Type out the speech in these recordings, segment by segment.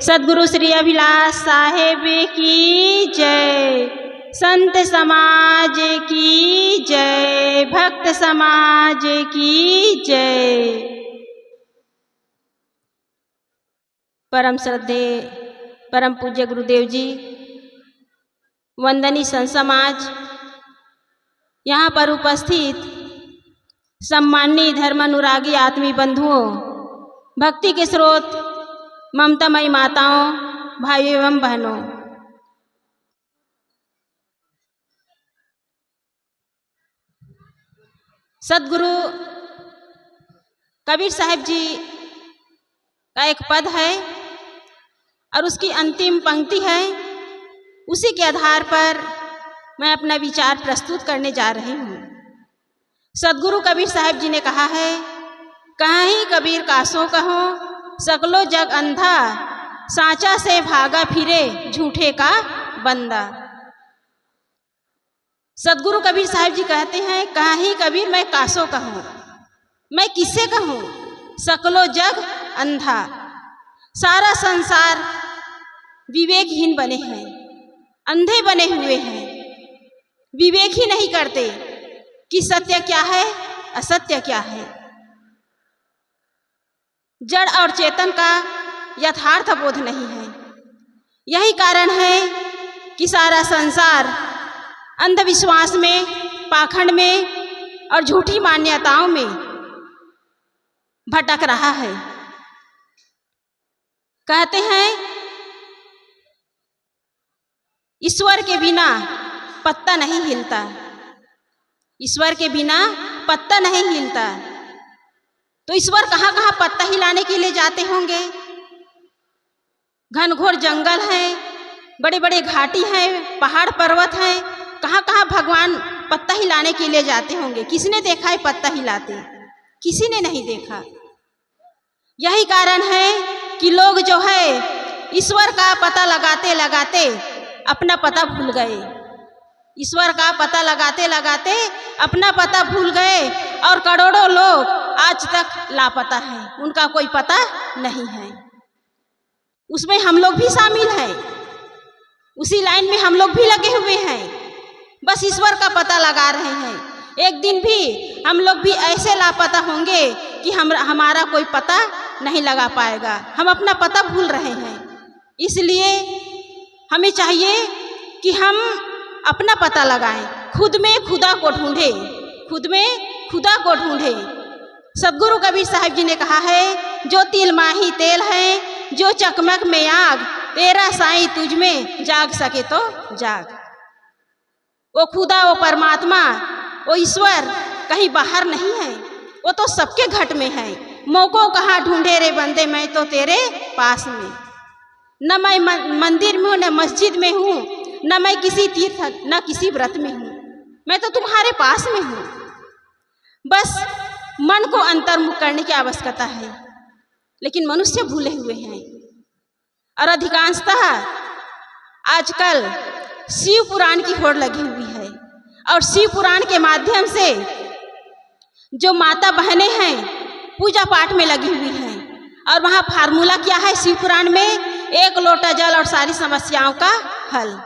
सद्गुरु श्री अभिलाष साहेब की जय, संत समाज की जय, भक्त समाज की जय। परम श्रद्धे परम पूज्य गुरुदेव जी, वंदनीय संत समाज, यहाँ पर उपस्थित सम्माननीय धर्मानुरागी आत्मीय बंधुओं, भक्ति के स्रोत ममतामयी माताओं, भाइयों एवं बहनों, सद्गुरु कबीर साहब जी का एक पद है और उसकी अंतिम पंक्ति है। उसी के आधार पर मैं अपना विचार प्रस्तुत करने जा रही हूँ। सद्गुरु कबीर साहब जी ने कहा है, कहीं कबीर कासों कहो सकलो जग अंधा, सांचा से भागा फिरे झूठे का बंदा। सद्गुरु कबीर साहब जी कहते हैं, कहीं कबीर मैं कासों कहूँ, मैं किससे कहूँ? सकलो जग अंधा, सारा संसार विवेकहीन बने हैं, अंधे बने हुए हैं, विवेक ही नहीं करते कि सत्य क्या है, असत्य क्या है। जड़ और चेतन का यथार्थ बोध नहीं है। यही कारण है कि सारा संसार अंधविश्वास में, पाखंड में और झूठी मान्यताओं में भटक रहा है। कहते हैं, ईश्वर के बिना पत्ता नहीं हिलता, ईश्वर के बिना पत्ता नहीं हिलता। तो ईश्वर कहाँ कहाँ पत्ता हिलाने के लिए जाते होंगे? घनघोर जंगल हैं, बड़े बड़े घाटी हैं, पहाड़ पर्वत हैं, कहाँ कहाँ भगवान पत्ता हिलाने के लिए जाते होंगे। किसने देखा है पत्ता हिलाते? किसी ने नहीं देखा। यही कारण है कि लोग जो है ईश्वर का पता लगाते लगाते अपना पता भूल गए। ईश्वर का पता लगाते लगाते अपना पता भूल गए और करोड़ों लोग आज तक लापता हैं, उनका कोई पता नहीं है। उसमें हम लोग भी शामिल हैं, उसी लाइन में हम लोग भी लगे हुए हैं, बस ईश्वर का पता लगा रहे हैं। एक दिन भी हम लोग भी ऐसे लापता होंगे कि हमारा कोई पता नहीं लगा पाएगा। हम अपना पता भूल रहे हैं। इसलिए हमें चाहिए कि हम अपना पता लगाएं, खुद में खुदा को ढूंढें, खुद में खुदा को ढूंढें। सद्गुरु कबीर साहब जी ने कहा है, जो तिल माही तेल है, जो चकमक में आग, तेरा साईं तुझ में जाग सके तो जाग। वो खुदा, वो परमात्मा, वो ईश्वर कहीं बाहर नहीं है, वो तो सबके घट में है। मौको कहाँ ढूंढे रे बंदे, मैं तो तेरे पास में। न मैं मंदिर में हूँ, न मस्जिद में हूँ, न मैं किसी तीर्थ न किसी व्रत में हूँ, मैं तो तुम्हारे पास में हूँ। बस मन को अंतर्मुख करने की आवश्यकता है, लेकिन मनुष्य भूले हुए हैं। और अधिकांशतः आजकल शिव पुराण की होड़ लगी हुई है और शिव पुराण के माध्यम से जो माता बहनें हैं पूजा पाठ में लगी हुई हैं। और वहाँ फार्मूला क्या है शिव पुराण में? एक लोटा जल और सारी समस्याओं का हल।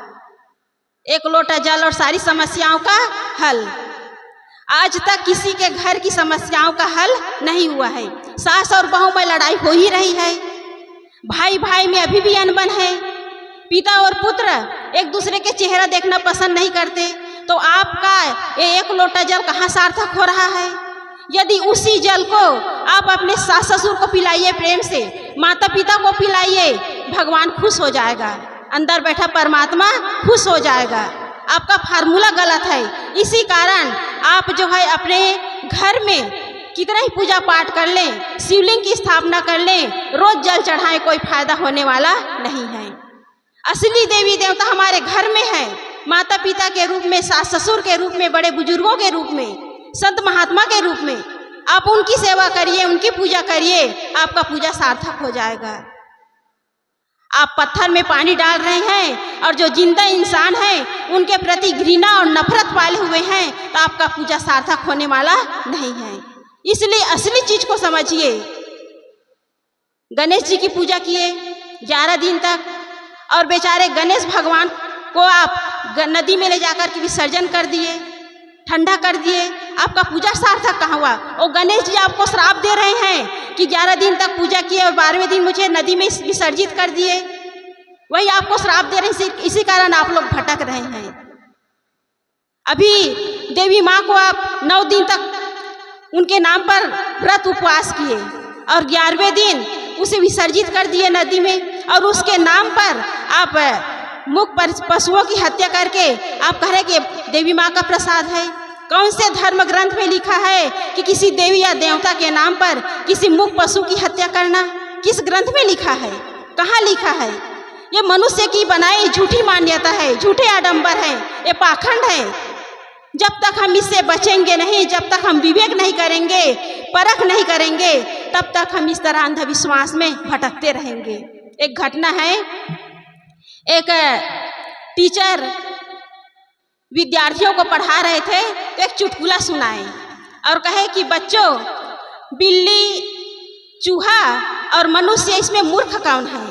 एक लोटा जल और सारी समस्याओं का हल। आज तक किसी के घर की समस्याओं का हल नहीं हुआ है। सास और बहू में लड़ाई हो ही रही है, भाई भाई में अभी भी अनबन है, पिता और पुत्र एक दूसरे के चेहरा देखना पसंद नहीं करते। तो आपका ये एक लोटा जल कहाँ सार्थक हो रहा है? यदि उसी जल को आप अपने सास ससुर को पिलाइए, प्रेम से माता पिता को पिलाइए, भगवान खुश हो जाएगा, अंदर बैठा परमात्मा खुश हो जाएगा। आपका फार्मूला गलत है। इसी कारण आप जो है अपने घर में कितना ही पूजा पाठ कर लें, शिवलिंग की स्थापना कर लें, रोज जल चढ़ाएं, कोई फायदा होने वाला नहीं है। असली देवी देवता हमारे घर में है, माता पिता के रूप में, सास ससुर के रूप में, बड़े बुजुर्गों के रूप में, संत महात्मा के रूप में। आप उनकी सेवा करिए, उनकी पूजा करिए, आपका पूजा सार्थक हो जाएगा। आप पत्थर में पानी डाल रहे हैं और जो जिंदा इंसान है उनके प्रति घृणा और नफरत पाले हुए हैं, तो आपका पूजा सार्थक होने वाला नहीं है। इसलिए असली चीज को समझिए। गणेश जी की पूजा किए, 11 दिन तक, और बेचारे गणेश भगवान को आप नदी में ले जाकर के विसर्जन कर दिए, ठंडा कर दिए। आपका पूजा सार्थक कहाँ हुआ? और गणेश जी आपको श्राप दे रहे हैं कि 11 दिन तक पूजा किए और 12वें दिन मुझे नदी में विसर्जित कर दिए। वही आपको श्राप दे रहे हैं, इसी कारण आप लोग भटक रहे हैं। अभी देवी माँ को आप 9 दिन तक उनके नाम पर व्रत उपवास किए और 11वें दिन उसे विसर्जित कर दिए नदी में, और उसके नाम पर आप मुख पशुओं की हत्या करके आप कह रहे कि देवी माँ का प्रसाद है। कौन से धर्म ग्रंथ में लिखा है कि किसी देवी या देवता के नाम पर किसी मुख पशु की हत्या करना? किस ग्रंथ में लिखा है? कहाँ लिखा है? ये मनुष्य की बनाई झूठी मान्यता है, झूठे आडंबर है, ये पाखंड है। जब तक हम इससे बचेंगे नहीं, जब तक हम विवेक नहीं करेंगे, परख नहीं करेंगे, तब तक हम इस तरह अंधविश्वास में भटकते रहेंगे। एक घटना है, एक टीचर विद्यार्थियों को पढ़ा रहे थे तो एक चुटकुला सुनाए और कहे कि बच्चों, बिल्ली, चूहा और मनुष्य, इसमें मूर्ख कौन है?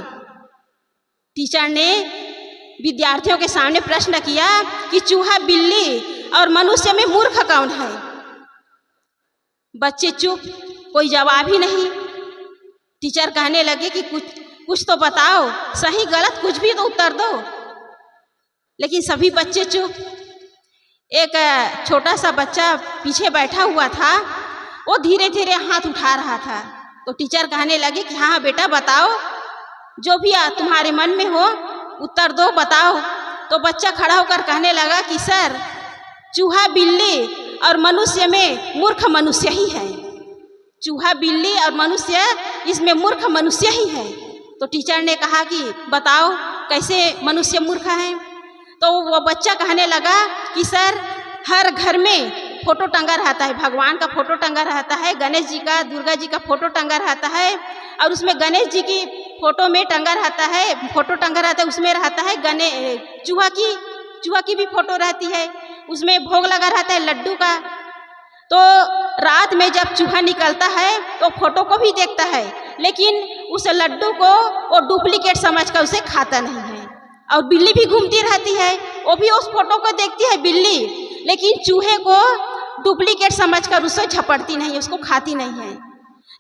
टीचर ने विद्यार्थियों के सामने प्रश्न किया कि चूहा, बिल्ली और मनुष्य में मूर्ख कौन है? बच्चे चुप, कोई जवाब ही नहीं। टीचर कहने लगे कि कुछ तो बताओ, सही गलत कुछ भी तो उत्तर दो। लेकिन सभी बच्चे चुप। एक छोटा सा बच्चा पीछे बैठा हुआ था, वो धीरे धीरे हाथ उठा रहा था। तो टीचर कहने लगे कि हाँ बेटा बताओ, जो भी तुम्हारे मन में हो उत्तर दो, बताओ। तो बच्चा खड़ा होकर कहने लगा कि सर, चूहा, बिल्ली और मनुष्य में मूर्ख मनुष्य ही है। चूहा, बिल्ली और मनुष्य, इसमें मूर्ख मनुष्य ही है। तो टीचर ने कहा कि बताओ कैसे मनुष्य मूर्ख है? तो वो बच्चा कहने लगा कि सर, हर घर में फोटो टंगा रहता है, भगवान का फोटो टंगा रहता है, गणेश जी का, दुर्गा जी का फोटो टंगा रहता है, और उसमें गणेश जी की फोटो में टंगा रहता है, फोटो टंगा रहता है, उसमें रहता है चूहा की भी फोटो रहती है, उसमें भोग लगा रहता है लड्डू का। तो रात में जब चूहा निकलता है तो फोटो को भी देखता है, लेकिन उस लड्डू को वो डुप्लीकेट समझकर उसे खाता नहीं है। और बिल्ली भी घूमती रहती है, वो भी उस फोटो को देखती है बिल्ली, लेकिन चूहे को डुप्लीकेट समझकर उसे झपटती नहीं, उसको खाती नहीं है।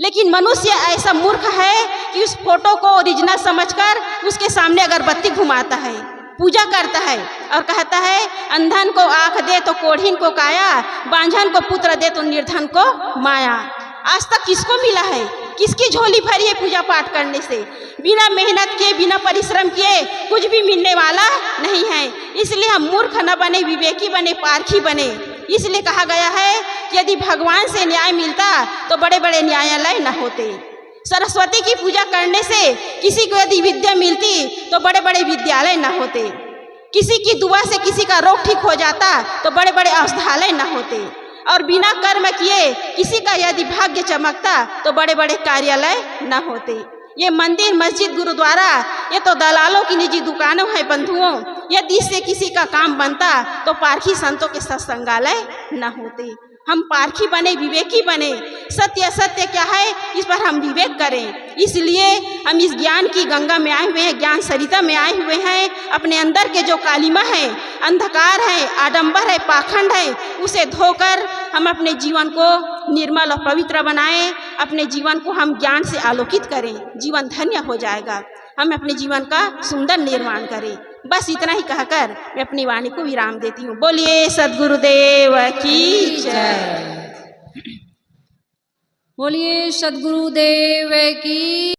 लेकिन मनुष्य ऐसा मूर्ख है कि उस फोटो को ओरिजिनल समझकर उसके सामने अगरबत्ती घुमाता है, पूजा करता है और कहता है, अंधन को आँख दे तो कोढ़ीन को काया, बांझन को पुत्र दे तो निर्धन को माया। आज तक किसको मिला है? किसकी झोली भरी है पूजा पाठ करने से? बिना मेहनत किए, बिना परिश्रम किए कुछ भी मिलने वाला नहीं है। इसलिए हम मूर्ख न बने, विवेकी बने, पारखी बने। इसलिए कहा गया है कि यदि भगवान से न्याय मिलता तो बड़े बड़े न्यायालय न होते। सरस्वती की पूजा करने से किसी को यदि विद्या मिलती तो बड़े बड़े विद्यालय न होते। किसी की दुआ से किसी का रोग ठीक हो जाता तो बड़े बड़े औषधालय न होते। और बिना कर्म किए किसी का यदि भाग्य चमकता तो बड़े बड़े कार्यालय न होते। ये मंदिर, मस्जिद, गुरुद्वारा, ये तो दलालों की निजी दुकानों है बंधुओं। यदि इससे किसी का काम बनता तो पारखी संतों के सत्संगालय न होते। हम पारखी बने, विवेकी बने। सत्य असत्य क्या है, इस पर हम विवेक करें। इसलिए हम इस ज्ञान की गंगा में आए हुए हैं, ज्ञान सरिता में आए हुए हैं। अपने अंदर के जो कालिमा है, अंधकार है, आडंबर है, पाखंड है, उसे धोकर हम अपने जीवन को निर्मल और पवित्र बनाएं। अपने जीवन को हम ज्ञान से आलोकित करें, जीवन धन्य हो जाएगा। हम अपने जीवन का सुंदर निर्माण करें। बस इतना ही कहकर मैं अपनी वाणी को विराम देती हूँ। बोलिए सद्गुरुदेव की जय। बोलिए सद्गुरुदेव की